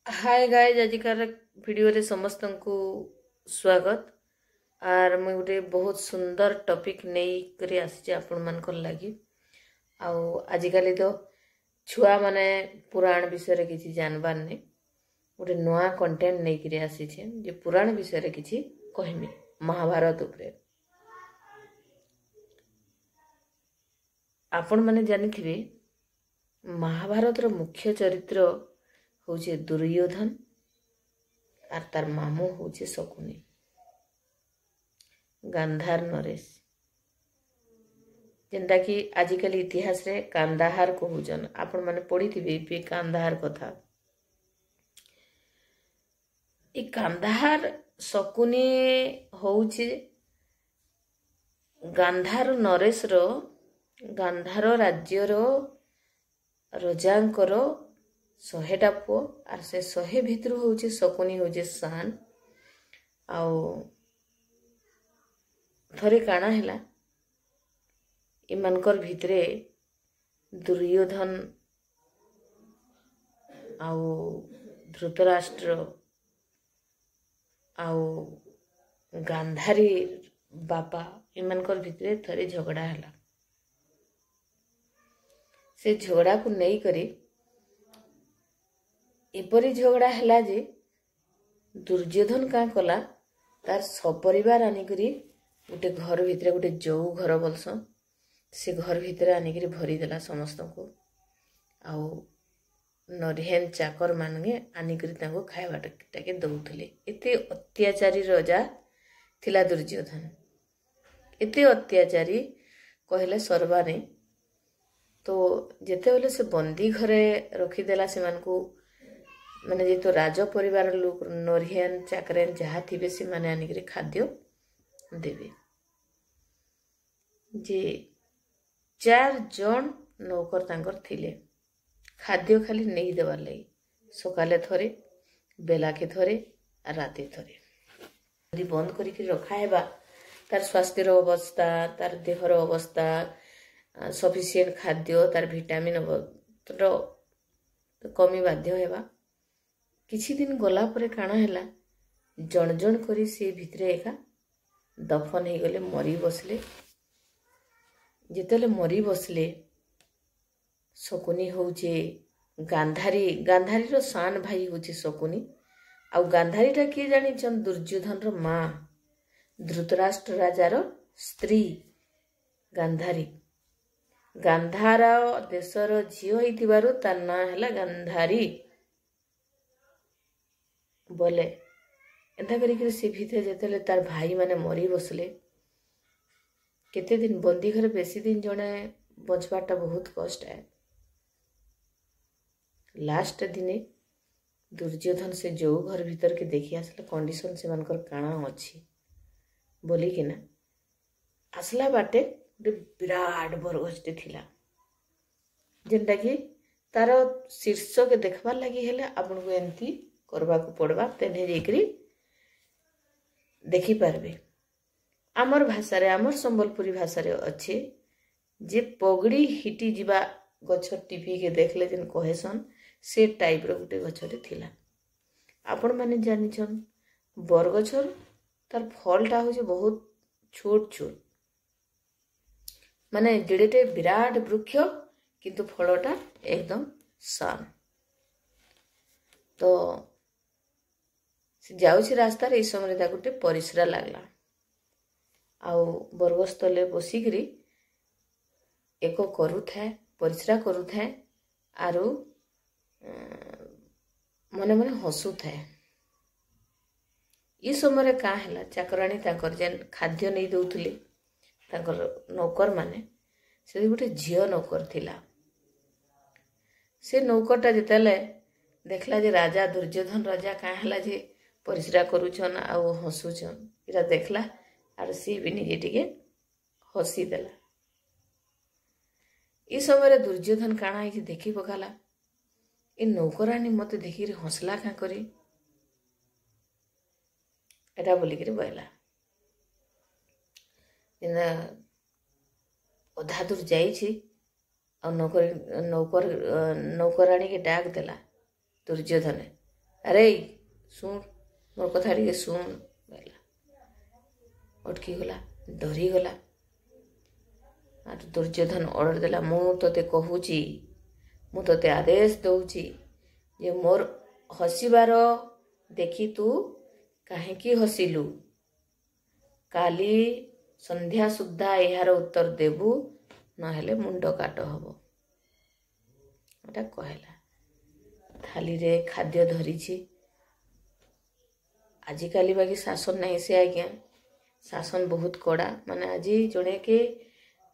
Hi guys आजिकार video रे समस्त को स्वागत आर मुझे गोटे बहुत सुंदर टॉपिक नहीं करी आसी आपण मान लगी आजिकल तो छुआ माने पुराण विषय रे किछि जानबार नहीं गोटे नुआ कंटेंट नहीं करी आसी छे जे पुराण विषय रे किछि कहमी महाभारत उपरे आपण माने जानिथिबे महाभारत रो मुख्य चरित्र होचे दुर्योधन आर तार मामू होचे शकुनी गांधार नरेश जेनटा कि आजिकल इतिहास रे कांदाहार कहूजन आपण माने पढ़ी पे कांदाहार कथा ई कांदाहार शकुनी होचे गांधार नरेश रो गांधार राज्य रो रजांकर 100टा पुओ आर से 100 भितर होचे शकुनी होचे सान आउ थरे काना हैला इमानकर भितरे दुर्योधन आउ धृतराष्ट्र आउ गांधारी बापा इमानकर भितरे थरे झगड़ा हैला से झगड़ा को नहीं करी एपरी झगड़ा हैला जे दुर्योधन का कला तार सपरिवार आनिकरी गोटे घर भितर गोटे जो घर बोलस से घर भितर आनिकरी भरी देला समस्त को आउ नरिहेन चाकर मानगे आनिकरी ताको खाइबाटाके दउथले एते अत्याचारी राजा थिला दुर्योधन एते अत्याचारी कहले सरबा नहीं तो जेते बेले से बंदी घरे रखीदेला से मानकू माने जे तो राज परिवार लोक नरिहेन चाकरेन जहाँ थे से माने आनिक खाद्य देवे जे 4 जन नौकर तांकर थिले खाद्य खाली नहीं देवार लगी सकाले थरे बेला के थरे राते थरे यदि बंद करिक रखा हेबा तार स्वास्थ्यर अवस्था तार देहर अवस्था सफिशिएंट खाद्य तार विटामिन कमी बाध्य हेबा किछि दिन गला परे काना हैला जन जन करी से भितरे एका दफन हो गले मरी बसले जेतेले मरी बसले शकुनी होचे गांधारी गांधारी रो सान भाई होचे शकुनी आ गांधारी टा किए जानी चन दुर्योधन रो माँ धृतराष्ट्र राजार स्त्री गांधारी गांधार देशर झियो होइतिबारु तार ना हैला गांधारी बोले एंता करी से भितर जेतेले तार भाई माने मरी बसले केते दिन बंदी घर बेसी दिन जने बचवाटा बहुत कष्ट है लास्ट दिने दुर्योधन से जो घर भीतर के देखी आसला कंडीशन से मानकर काना अच्छी बोली कि ना आसला बाटे विराट बरगछटे थिला जेनटा कि तार शीर्ष के देखबार लगी हेले आपन को एंती करबा को पड़वा तेने जेकरी देखी पारबे आमर भाषा रे आमर संबलपुरी भाषा रे अच्छे जे पगड़ी हिटी जिबा गछ टीपी के देखले जन कहेसन से टाइप रो गुटे गछरे थिला आपण माने जानि छन बरगछर तार फलटा हो बहुत छोट छोट माने जेडेटे विराट वृक्ष किंतु फलटा एकदम सान तो से जाउछि रास्ता रे समय गोटे परिश्रा लागला आउ बरगस्तले बसिकरी एक करूथाए परिश्रा करूथाए आरु मने मने हसुथाए ई समय का हैला चाकराणी ताकर जेन खाद्य नहीं दउथले ताकर नौकर माने से गोटे झियो नौकर थिला से नौकरटा जेतले देखला जे राजा दुर्योधन राजा का हैला जे परिश्रा करूछन आ हसुछन इरा देखला आर सी भी निजे टिके हसी देला ई समय दुर्योधन काना है देखी पकाला ए नौकरानी मते देखी हसला का करी एटा बोली के बहला अधा दूर जाइछि आ नौकरानी के डाक देला दुर्योधन अरे शुण मोर कथा टे शुण कहला अटकी गला डरी गला दुर्योधन ऑर्डर देला मु तोते कहूची मु तोते आदेश दौची जे मोर हसिबार देखी तू काहेकी हसिलु काली संध्या सुद्धा यार उत्तर देबू नहेले मुंड काट हबो एटा कहला थाली रे खाद्य धरिछि आजिकाली बाकी शासन नहीं से आज्ञा शासन बहुत कड़ा माने आज जड़े के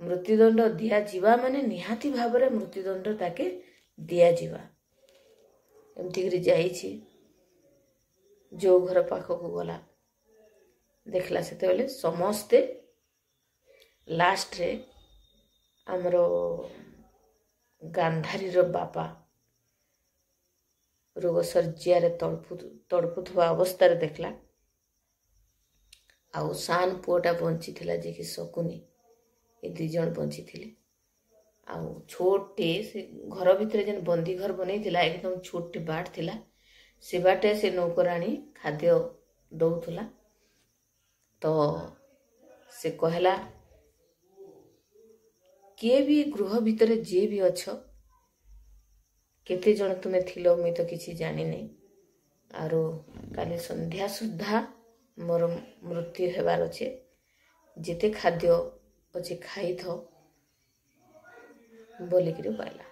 मृत्युदंड दिया जीवा माने निहाती भावरे मृत्युदंड ताके दिया जीवा एमती करी जाइछि जो घर पाखक गला देखला से बेले समस्ते लास्ट रे हमरो गांधारी रो बापा रोग सर्जिया तड़पुथवा अवस्था देखला आउ सान पुओटा बंची थिला जे कि शकुनी ये दी जन बंची थिले आउ छोटे से घर भितर जेन बंदी घर बनै थिला एकदम छोटे बाट थिला से बाटे से नौकराणी खाद्य दौथुला तो से कहला किए भी गृह भितर जे भी अछ केते जन तुमे थिलो मुई तो किछि जानि नै आरो काली संध्या सुद्धा मोर मृत्यु हेबार अच्छे जेते खाद्य अच्छे खाई थो बोलिक कहला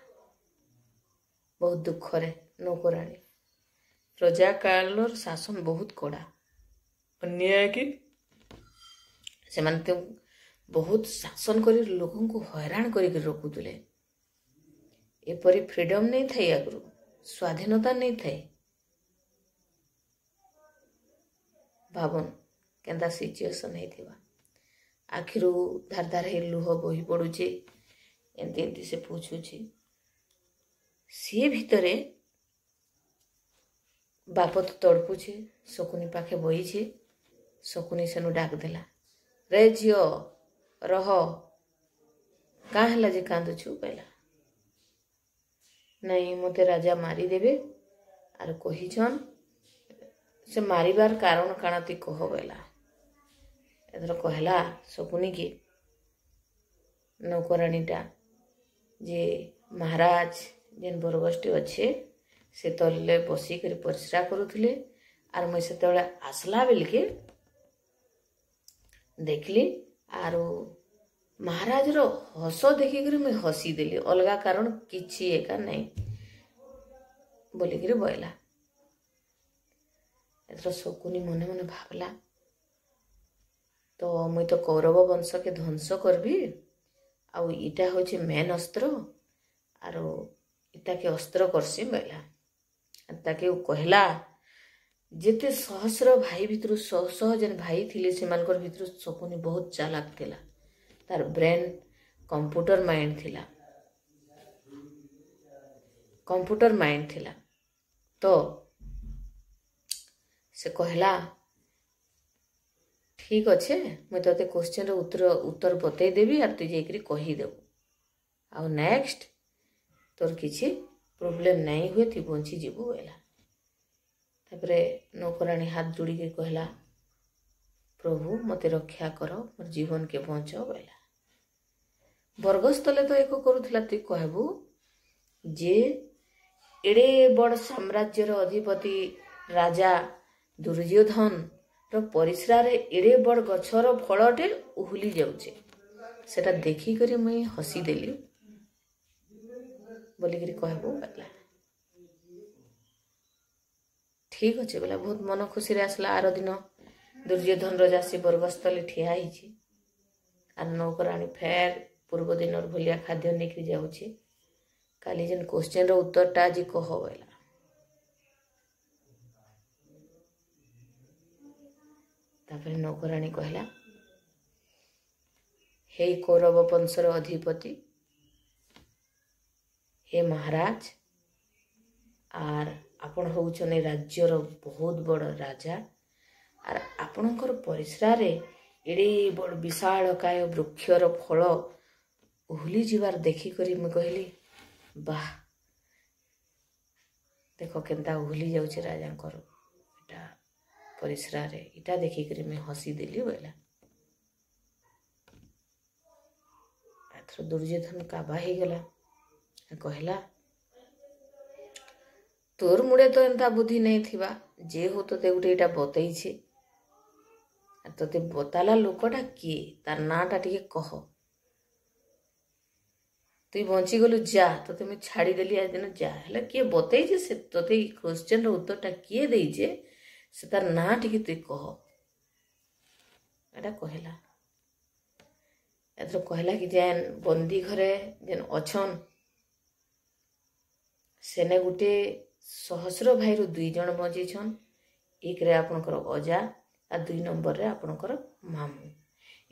बहुत दुख रे नौकराणी प्रजा कालर शासन बहुत कड़ा अन्याय कि से मानते बहुत शासन कर लोगों को हैरान करके रखुले एपरी फ्रीडम नहीं थाई आगु स्वाधीनता नहीं थाई भावन केंदा सिचुएशन है आखिरू धार धार हे लुह बही पड़ुचे एमती एमती से पूछुचे सी भितरे बाप तो तड़पुचे शकुनी पाखे बहीचे शकुनी सेनु डाक देला रे झियो रह का हला जे कांदुछु कहला नहीं मते राजा मारी देबे आर कहिछन से मारिबार कारण काना ती कह गला एधर कहला शकुनी की नौकराणीटा जे महाराज जेन बरगष्टी अच्छे से तले बसिक परिश्रा करुले आर मुई से आसला बेलके देखली आरो महाराज रो हस देखिक मुई हसी देली अलगा कारण किछि एका नहीं बोलिक बयला एथर शकुनी मने मने भावला तो मुई तो कौरव वंश के ध्वंस करबी आउ इटा होचे मेन अस्त्र आरो इटा के अस्त्र करसी बयला ताके कहला जेते सहस्र भाई भितर सह जेन भाई थिले सेमानकर भितर शकुनी बहुत चालाक थिला तार ब्रेन कंप्यूटर माइंड थिला तो से कहला ठीक अच्छे मुझे तोते क्वेश्चन उत्तर बतई देवी आर तु जाकरी कहीदेबू आ नेक्स्ट तोर किसी प्रोब्लेम नहीं हुए तु बंची जीवु बोला तापरे नौकराणी हाथ जोड़ी के कहला प्रभु मते रक्षा कर मोर जीवन के बंच बोला बरगस्थले तो एक करुला तु कहबू जे एड़े बड़ साम्राज्यर अधिपति राजा दुर्योधन रो परिश्रा रे एड़े बड़ गछर फलटे उहुली जाउछे सेटा देखी करी मुई हसी देली बोली करी कहबू बोला ठीक अच्छे बोला बहुत मन खुशी रे आसला आर दिन दुर्योधन रजासी बरगस्थले ठिया हिची आर नौकराणी फेर पूर्व दिन भलिया खाद्य निकली जाउछे काली जेन क्वेश्चन रो उत्तरटा आज कह बोला तापर नौकराणी कहला हे कौरव वंशर अधिपति हे महाराज आर आपण होउछने राज्यर बहुत बड़ राजा आर आपणकर परिश्रा रे एड़े बड़ विशाल काय वृक्षर फल उहली जीवार देखी करी मैं कहली वाह देख केन्ता उहली जाऊे राजांकर इटा परिश्रार इटा देखिक मुझे हसी देली बोला। एथर दुर्योधन काबा ही गला कहला तोर मुड़े तो एंता बुद्धि नहीं थिबा जे हो तो गोटे इटा बतई तोते बताला लोकटा किए तार नाटा टिके कह तुई बंची गलु जा तो मुझे छाड़देली आज दिन जा है किए बतई से तोते क्वेश्चन उत्तरटा किए देजे से तार ना टिके तुई कह एटा कहला। एथर कहला कि जेन बंदी घरे जेन अछन सेने गुटे सहस्र भाई रु 2 जन बची छन। एक रे आपनकर अजा आ 2 नंबर रे आपनकर मामू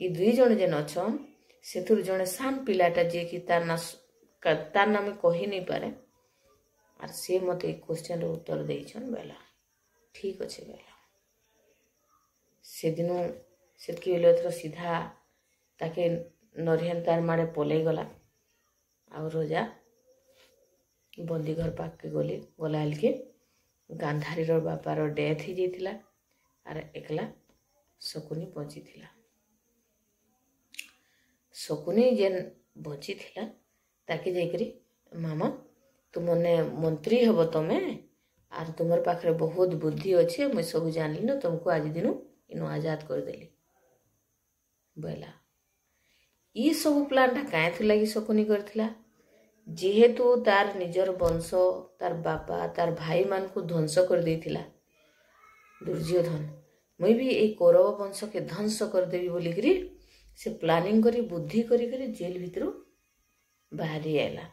ई 2 जन जेन अछन सेथुर जने सान पिलाटा जे कि तार नाम कही नहीं पारे आर से मते क्वेश्चन रो उत्तर देछन बेला ठीक अच्छे बेला से दिन सेतकी बेले एथर सीधा ताके नरिहन तार मारे पलई गला आ रोजा बंदी घर पाक के गला के गांधारी बापार डेथ ही जाइतिला आर एकला शकुनी बची थिला। शकुनी जेन बची थिला ताके जाइकरी मामा तुमने मंत्री हब तमे आर तुमर पाखरे बहुत बुद्धि अच्छे मुझे सब जानली न तुमको आज दिन इनो आजाद कर देली बोला। ई सब प्लानटा काए थी लगी शकुनी करथिला जेहेतु तार निजर वंश तार बापा तार भाई मान को ध्वंस कर देथिला दुर्योधन मुई भी ए कौरव वंश के ध्वंस कर देवी बोली करी से प्लानिंग करी बुद्धि करी करी जेल भितर बाहरी आला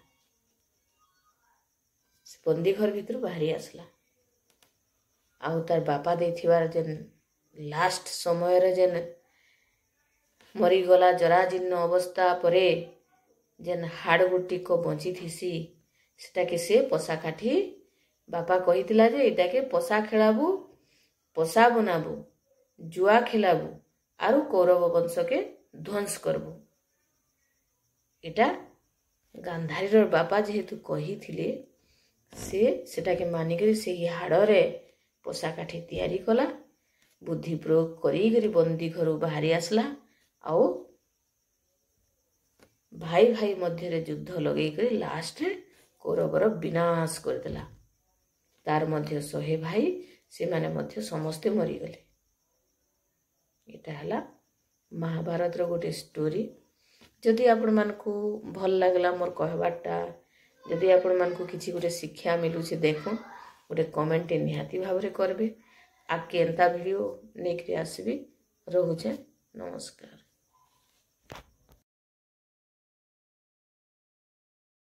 से बंदी घर भितर बाहरी आसला आउ तार बापा देथिबार जेन लास्ट समय रे जेन मरीगला जराजीर्ण अवस्था परे जेन हाड़ गुटी को बंची थीसी सेटा के से पोसा काठी बापा कहितिला जे इटा के पोसा खेलाबू पोसा बनाबू जुआ खेलाबू आरु कौरव वंश के ध्वंस करबू इटा गांधारी बापा जेहेतु कही थिले से सेटा के मानिकरी से हाड़े पोसा काठी तैयारी कला बुद्धि प्रयोग करी बंदी घर बाहरी आसला आओ भाई भाई मध्य रे युद्ध लगे कर लास्ट रे कौरवर विनाश कर देला तार मध्य 100 भाई से माने मध्य समस्ते मरी गले। एटा हला महाभारत रो गोटे स्टोरी। जदि आपण मान को भल लागला मोर कहबाटा जदि आपण मान को किछि गोटे शिक्षा मिलु छे देखो गोटे कमेंट निहाती भाव रे करबे आके एंता वीडियो नेक रे आसीबी। रहुचे नमस्कार।